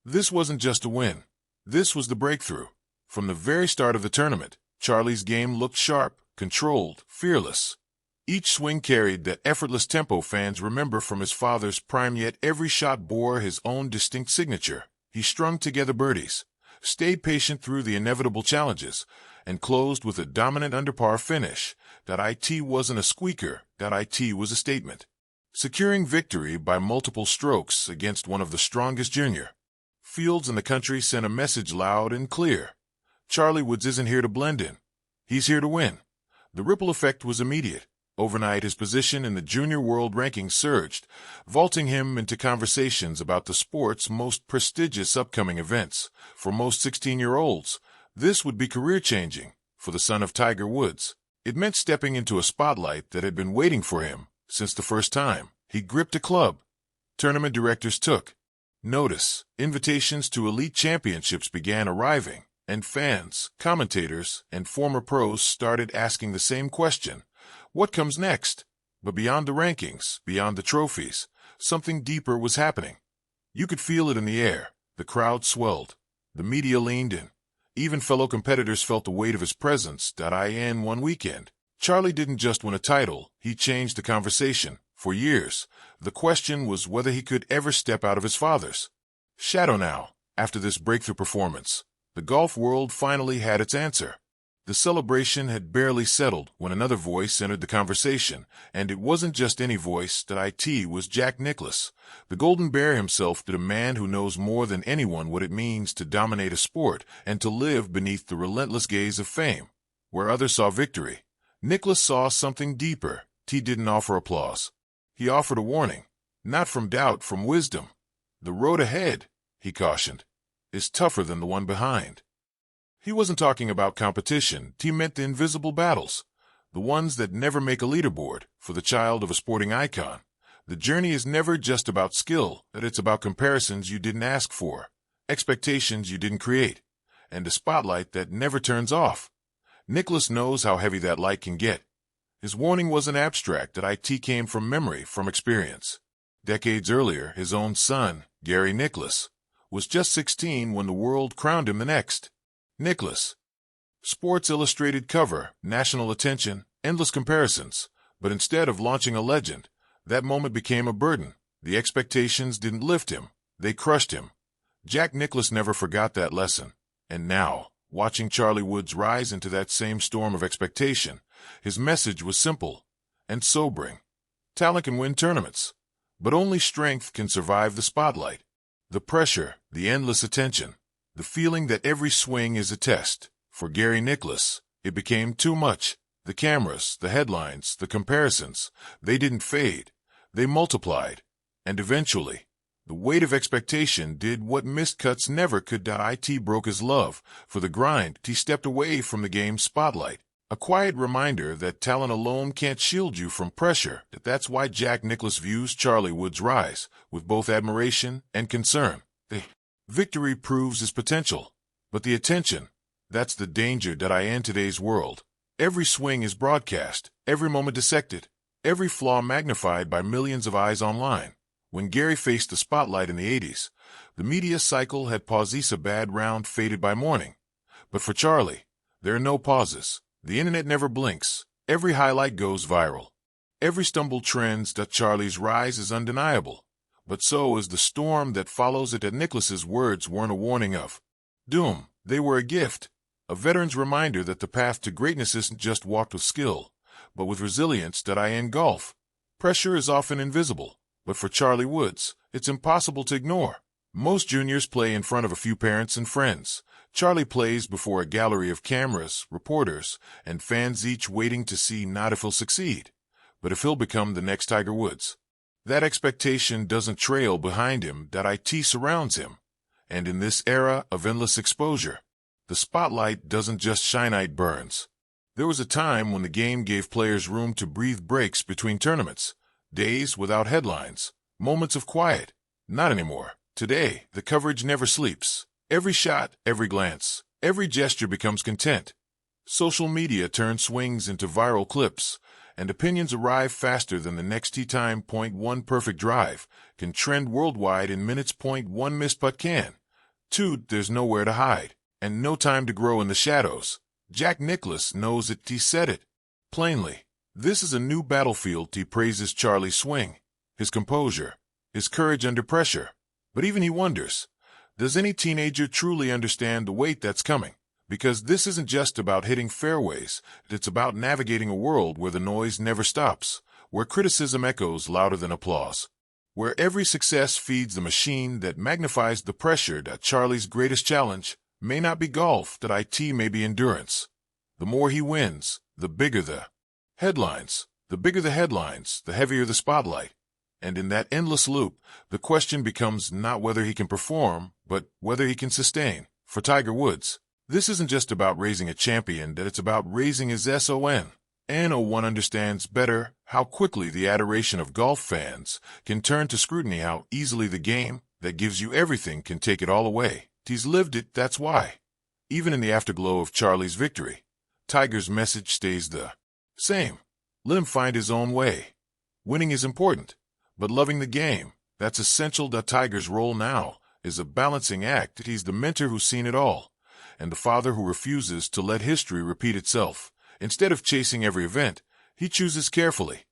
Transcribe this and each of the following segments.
This wasn't just a win. This was the breakthrough. From the very start of the tournament, Charlie's game looked sharp, controlled, fearless. Each swing carried that effortless tempo fans remember from his father's prime, yet every shot bore his own distinct signature. He strung together birdies, stayed patient through the inevitable challenges, and closed with a dominant under-par finish. It wasn't a squeaker. It was a statement. Securing victory by multiple strokes against one of the strongest junior fields in the country sent a message loud and clear. Charlie Woods isn't here to blend in. He's here to win. The ripple effect was immediate. Overnight, his position in the junior world rankings surged, vaulting him into conversations about the sport's most prestigious upcoming events. For most 16-year-olds, this would be career-changing. For the son of Tiger Woods, it meant stepping into a spotlight that had been waiting for him since the first time he gripped a club. Tournament directors took notice. Invitations to elite championships began arriving, and fans, commentators, and former pros started asking the same question. What comes next? But beyond the rankings, beyond the trophies, something deeper was happening. You could feel it in the air. The crowd swelled. The media leaned in. Even fellow competitors felt the weight of his presence. In one weekend, Charlie didn't just win a title, he changed the conversation. For years, the question was whether he could ever step out of his father's shadow. Now, after this breakthrough performance, the golf world finally had its answer. The celebration had barely settled when another voice entered the conversation, and it wasn't just any voice. It was Jack Nicklaus, the Golden Bear himself, the man who knows more than anyone what it means to dominate a sport and to live beneath the relentless gaze of fame. Where others saw victory, Nicklaus saw something deeper. He didn't offer applause. He offered a warning, not from doubt, from wisdom. The road ahead, he cautioned, is tougher than the one behind. He wasn't talking about competition. He meant the invisible battles, the ones that never make a leaderboard. For the child of a sporting icon, the journey is never just about skill, that it's about comparisons you didn't ask for, expectations you didn't create, and a spotlight that never turns off. Nicklaus knows how heavy that light can get. His warning wasn't abstract. It came from memory, from experience. Decades earlier, his own son, Gary Nicklaus, was just 16 when the world crowned him the next. Nicklaus. Sports Illustrated cover, national attention, endless comparisons. But instead of launching a legend, that moment became a burden. The expectations didn't lift him, they crushed him. Jack Nicklaus never forgot that lesson. And now, watching Charlie Woods rise into that same storm of expectation, his message was simple and sobering. Talent can win tournaments, but only strength can survive the spotlight. The pressure, the endless attention, the feeling that every swing is a test. For Gary Nicklaus, it became too much. The cameras, the headlines, the comparisons, they didn't fade. They multiplied. And eventually, the weight of expectation did what missed cuts never could. It broke his love for the grind. He stepped away from the game's spotlight. A quiet reminder that talent alone can't shield you from pressure. That's why Jack Nicklaus views Charlie Woods' rise with both admiration and concern. The victory proves his potential, but the attention, that's the danger. In today's world, every swing is broadcast, every moment dissected, every flaw magnified by millions of eyes online. When Gary faced the spotlight in the 80s, the media cycle had paused. A bad round faded by morning. But for Charlie, there are no pauses. The internet never blinks. Every highlight goes viral. Every stumble trends. Charlie's rise is undeniable. But so is the storm that follows it. Nicklaus's words weren't a warning of doom. They were a gift. A veteran's reminder that the path to greatness isn't just walked with skill, but with resilience. In golf, pressure is often invisible, but for Charlie Woods, it's impossible to ignore. Most juniors play in front of a few parents and friends. Charlie plays before a gallery of cameras, reporters, and fans, each waiting to see not if he'll succeed, but if he'll become the next Tiger Woods. That expectation doesn't trail behind him. It surrounds him. And in this era of endless exposure, the spotlight doesn't just shine, it burns. There was a time when the game gave players room to breathe, breaks between tournaments, days without headlines, moments of quiet. Not anymore. Today, the coverage never sleeps. Every shot, every glance, every gesture becomes content. Social media turns swings into viral clips, and opinions arrive faster than the next tee time. One perfect drive can trend worldwide in minutes. One missed putt can 2. There's nowhere to hide, and no time to grow in the shadows. Jack Nicklaus knows it. He said it plainly. This is a new battlefield. He praises Charlie's swing, his composure, his courage under pressure. But even he wonders, does any teenager truly understand the weight that's coming? Because this isn't just about hitting fairways, it's about navigating a world where the noise never stops, where criticism echoes louder than applause, where every success feeds the machine that magnifies the pressure. That Charlie's greatest challenge may not be golf, that it may be endurance. The more he wins, the bigger the headlines. The bigger the headlines, the heavier the spotlight. And in that endless loop, the question becomes not whether he can perform, but whether he can sustain. For Tiger Woods, this isn't just about raising a champion, that it's about raising his son. No one understands better how quickly the adoration of golf fans can turn to scrutiny, how easily the game that gives you everything can take it all away. He's lived it, that's why. Even in the afterglow of Charlie's victory, Tiger's message stays the same. Let him find his own way. Winning is important, but loving the game, that's essential. Tiger's role now is a balancing act. He's the mentor who's seen it all, and the father who refuses to let history repeat itself. Instead of chasing every event, he chooses carefully,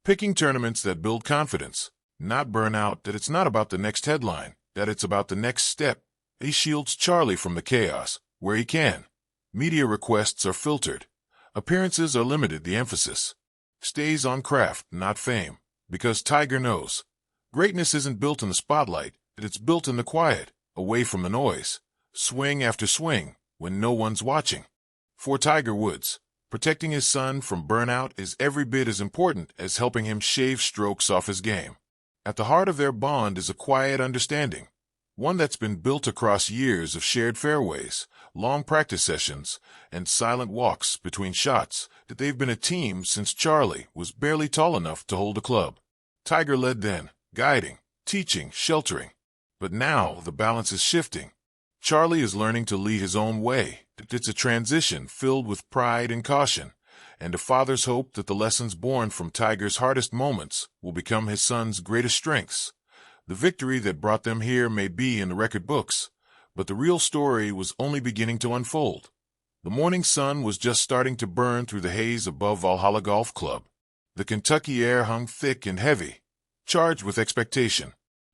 picking tournaments that build confidence, not burnout. That it's not about the next headline, that it's about the next step. He shields Charlie from the chaos where he can. Media requests are filtered. Appearances are limited. The emphasis stays on craft, not fame, because Tiger knows greatness isn't built in the spotlight, it's built in the quiet, away from the noise, swing after swing, when no one's watching. For Tiger Woods, protecting his son from burnout is every bit as important as helping him shave strokes off his game. At the heart of their bond is a quiet understanding, one that's been built across years of shared fairways, long practice sessions, and silent walks between shots. That they've been a team since Charlie was barely tall enough to hold a club. Tiger led then, guiding, teaching, sheltering. But now the balance is shifting. Charlie is learning to lead his own way. It's a transition filled with pride and caution, and a father's hope that the lessons born from Tiger's hardest moments will become his son's greatest strengths. The victory that brought them here may be in the record books, but the real story was only beginning to unfold. The morning sun was just starting to burn through the haze above Valhalla Golf Club. The Kentucky air hung thick and heavy, charged with expectation.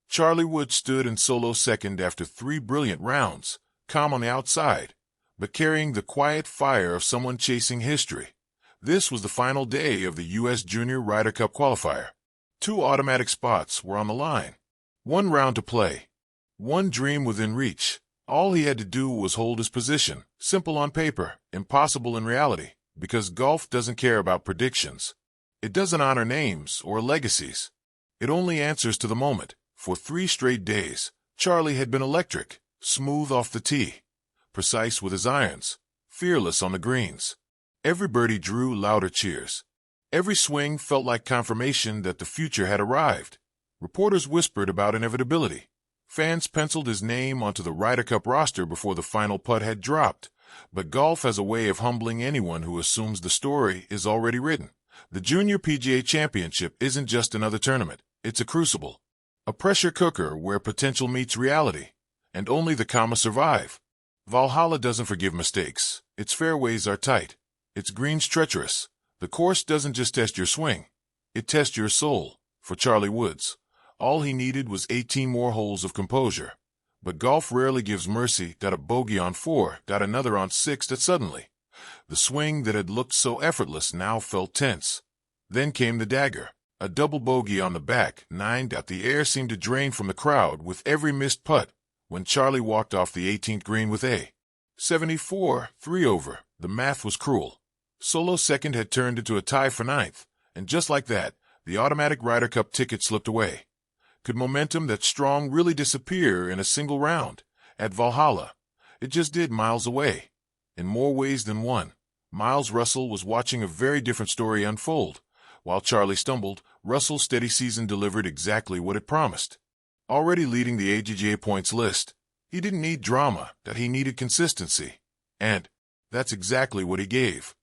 Charlie Woods stood in solo second after 3 brilliant rounds, calm on the outside, but carrying the quiet fire of someone chasing history. This was the final day of the U.S. Junior Ryder Cup qualifier. 2 automatic spots were on the line. 1 round to play. 1 dream within reach. All he had to do was hold his position. Simple on paper, impossible in reality, because golf doesn't care about predictions. It doesn't honor names or legacies. It only answers to the moment. For 3 straight days, Charlie had been electric, smooth off the tee, precise with his irons, fearless on the greens. Every birdie drew louder cheers. Every swing felt like confirmation that the future had arrived. Reporters whispered about inevitability. Fans penciled his name onto the Ryder Cup roster before the final putt had dropped. But golf has a way of humbling anyone who assumes the story is already written. The Junior PGA Championship isn't just another tournament. It's a crucible, a pressure cooker where potential meets reality, and only the calmest survive. Valhalla doesn't forgive mistakes. Its fairways are tight, its greens treacherous. The course doesn't just test your swing, it tests your soul. For Charlie Woods, all he needed was 18 more holes of composure. But golf rarely gives mercy. A bogey on 4, another on 6. That suddenly, the swing that had looked so effortless now felt tense. Then came the dagger, a double bogey on the back 9. The air seemed to drain from the crowd with every missed putt when Charlie walked off the 18th green with a 74, 3 over. The math was cruel. Solo second had turned into a tie for 9th, and just like that, the automatic Ryder Cup ticket slipped away. Could momentum that strong really disappear in a single round? At Valhalla, it just did miles away. In more ways than one, Miles Russell was watching a very different story unfold. While Charlie stumbled, Russell's steady season delivered exactly what it promised. Already leading the AJGA points list, he didn't need drama, that he needed consistency. And that's exactly what he gave.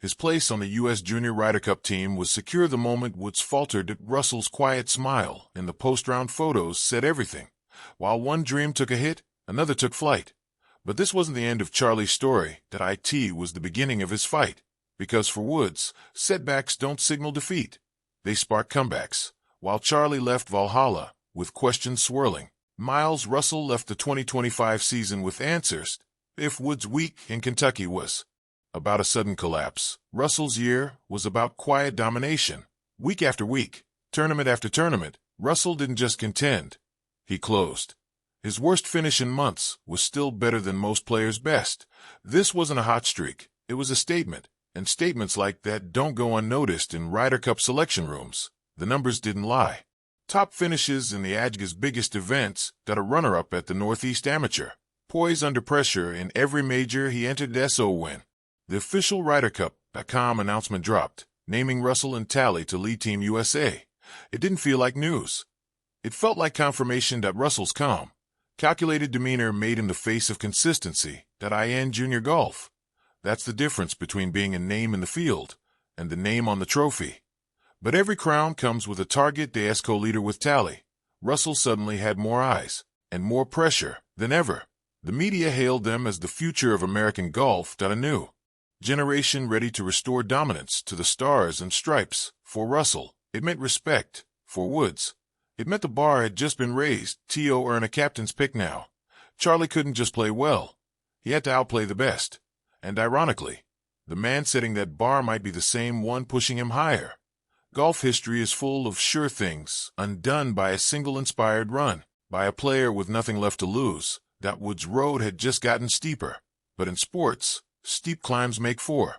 His place on the U.S. Junior Ryder Cup team was secure the moment Woods faltered. Russell's quiet smile in the post-round photos said everything. While one dream took a hit, Another took flight. But this wasn't the end of Charlie's story. That it was the beginning of his fight. Because for Woods, setbacks don't signal defeat. They spark comebacks. While Charlie left Valhalla with questions swirling, Miles Russell left the 2025 season with answers. If Woods' week in Kentucky was about a sudden collapse, Russell's year was about quiet domination. Week after week, tournament after tournament, Russell didn't just contend. He closed. His worst finish in months was still better than most players' best. This wasn't a hot streak. It was a statement. And statements like that don't go unnoticed in Ryder Cup selection rooms. The numbers didn't lie. Top finishes in the AJGA's biggest events, got a runner-up at the Northeast Amateur. Poised under pressure in every major he entered SO win. The official Ryder Cup.com announcement dropped, naming Russell and Talley to lead Team USA. It didn't feel like news. It felt like confirmation that Russell's calm, calculated demeanor made him the face of consistency. In junior golf. That's the difference between being a name in the field and the name on the trophy. But every crown comes with a target. As co-leader with Talley, Russell suddenly had more eyes and more pressure than ever. The media hailed them as the future of American golf. A new generation ready to restore dominance to the stars and stripes. For Russell, it meant respect. For Woods, it meant the bar had just been raised. To earn a captain's pick now. Charlie couldn't just play well. He had to outplay the best. And ironically, the man setting that bar might be the same one pushing him higher. Golf history is full of sure things undone by a single inspired run, by a player with nothing left to lose. That Woods' road had just gotten steeper. But in sports, steep climbs make for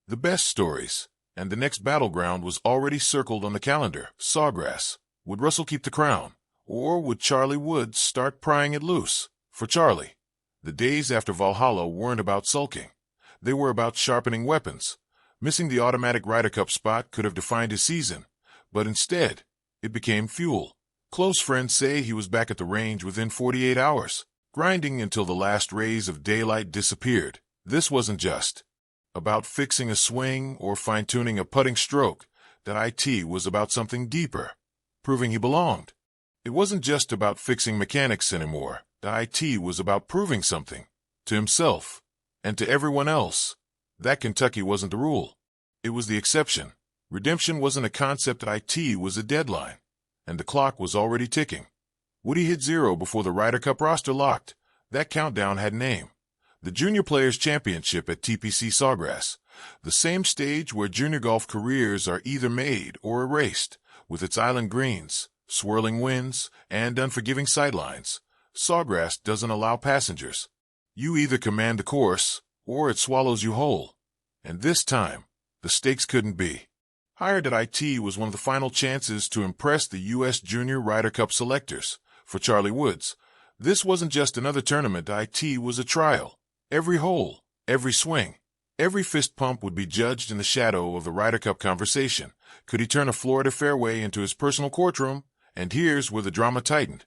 the best stories, and the next battleground was already circled on the calendar. Sawgrass. Would Russell keep the crown, or would Charlie Woods start prying it loose? For Charlie, the days after Valhalla weren't about sulking. They were about sharpening weapons. Missing the automatic Ryder Cup spot could have defined his season, but instead, it became fuel. Close friends say he was back at the range within 48 hours, grinding until the last rays of daylight disappeared. This wasn't just about fixing a swing or fine-tuning a putting stroke. That was about something deeper, proving he belonged. It wasn't just about fixing mechanics anymore. That was about proving something to himself and to everyone else. That Kentucky wasn't the rule. It was the exception. Redemption wasn't a concept. That was a deadline, and the clock was already ticking. Would he hit zero before the Ryder Cup roster locked? That countdown had a name. The Junior Players Championship at TPC Sawgrass, the same stage where junior golf careers are either made or erased, with its island greens, swirling winds, and unforgiving sidelines. Sawgrass doesn't allow passengers. You either command the course, or it swallows you whole. And this time, the stakes couldn't be higher. It was one of the final chances to impress the U.S. Junior Ryder Cup selectors. For Charlie Woods, this wasn't just another tournament. It was a trial. Every hole, every swing, every fist pump would be judged in the shadow of the Ryder Cup conversation. Could he turn a Florida fairway into his personal courtroom? And here's where the drama tightened.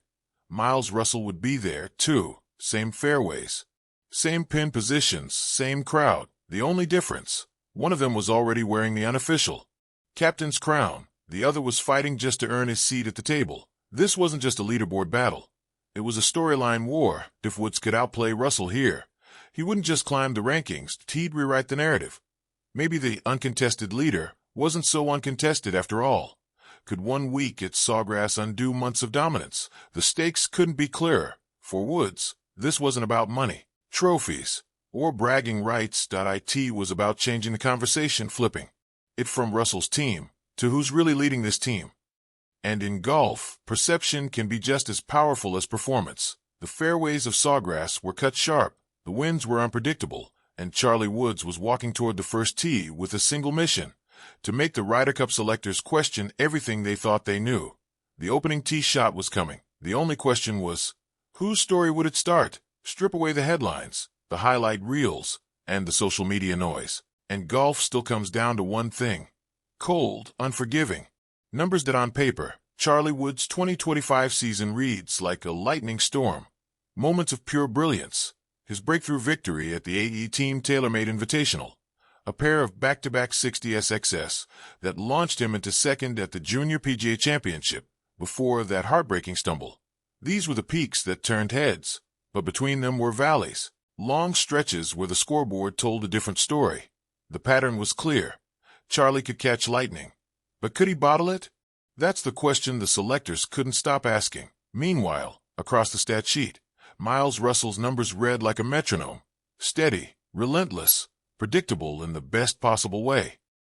Miles Russell would be there, too. Same fairways, same pin positions, same crowd. The only difference, one of them was already wearing the unofficial captain's crown. The other was fighting just to earn his seat at the table. This wasn't just a leaderboard battle. It was a storyline war. If Woods could outplay Russell here, he wouldn't just climb the rankings, he'd rewrite the narrative. Maybe the uncontested leader wasn't so uncontested after all. Could 1 week at Sawgrass undo months of dominance? The stakes couldn't be clearer. For Woods, this wasn't about money, trophies, or bragging rights. It was about changing the conversation, flipping it from Russell's team to who's really leading this team. And in golf, perception can be just as powerful as performance. The fairways of Sawgrass were cut sharp, the winds were unpredictable, and Charlie Woods was walking toward the first tee with a single mission: to make the Ryder Cup selectors question everything they thought they knew. The opening tee shot was coming. The only question was, whose story would it start? Strip away the headlines, the highlight reels, and the social media noise, and golf still comes down to one thing: cold, unforgiving numbers. That on paper, Charlie Woods' 2025 season reads like a lightning storm. Moments of pure brilliance. His breakthrough victory at the AE Team TaylorMade Invitational, a pair of back-to-back 60 SXS that launched him into second at the Junior PGA Championship. Before that heartbreaking stumble, these were the peaks that turned heads. but between them were valleys, long stretches where the scoreboard told a different story. The pattern was clear. Charlie could catch lightning. But could he bottle it? That's the question the selectors couldn't stop asking. Meanwhile, across the stat sheet, Miles Russell's numbers read like a metronome. Steady, relentless, predictable in the best possible way.